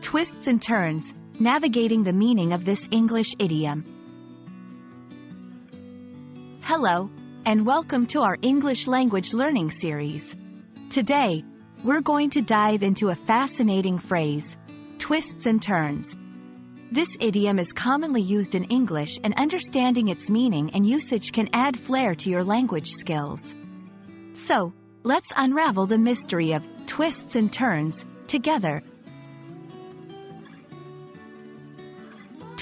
Twists and turns, navigating the meaning of this English idiom. Hello, and welcome to our English language learning series. Today, we're going to dive into a fascinating phrase, twists and turns. This idiom is commonly used in English, and understanding its meaning and usage can add flair to your language skills. So, let's unravel the mystery of twists and turns together.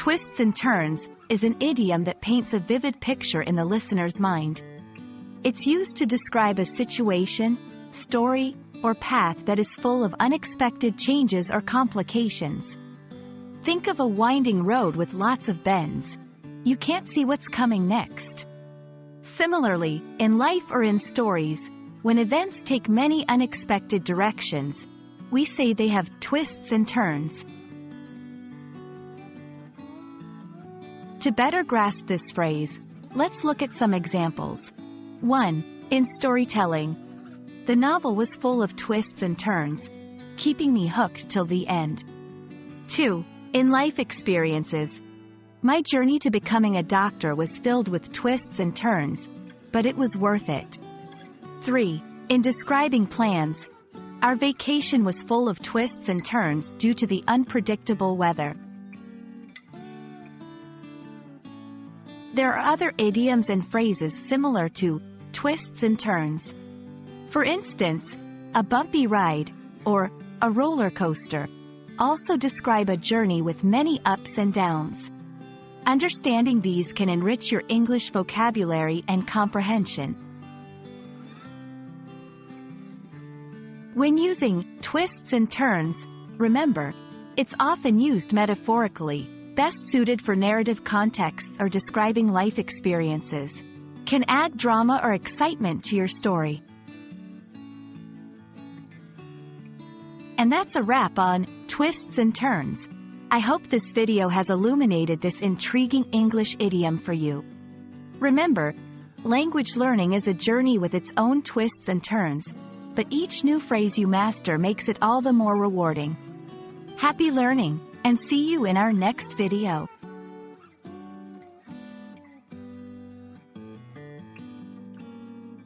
Twists and turns is an idiom that paints a vivid picture in the listener's mind. It's used to describe a situation, story, or path that is full of unexpected changes or complications. Think of a winding road with lots of bends. You can't see what's coming next. Similarly, in life or in stories, when events take many unexpected directions, we say they have twists and turns. To better grasp this phrase, let's look at some examples. 1. In storytelling. The novel was full of twists and turns, keeping me hooked till the end. 2. In life experiences. My journey to becoming a doctor was filled with twists and turns, but it was worth it. 3. In describing plans. Our vacation was full of twists and turns due to the unpredictable weather. There are other idioms and phrases similar to twists and turns. For instance, a bumpy ride, or a roller coaster, also describe a journey with many ups and downs. Understanding these can enrich your English vocabulary and comprehension. When using twists and turns, remember, it's often used metaphorically, best suited for narrative contexts or describing life experiences. Can add drama or excitement to your story. And that's a wrap on twists and turns. I hope this video has illuminated this intriguing English idiom for you. Remember, language learning is a journey with its own twists and turns, but each new phrase you master makes it all the more rewarding. Happy learning, and see you in our next video.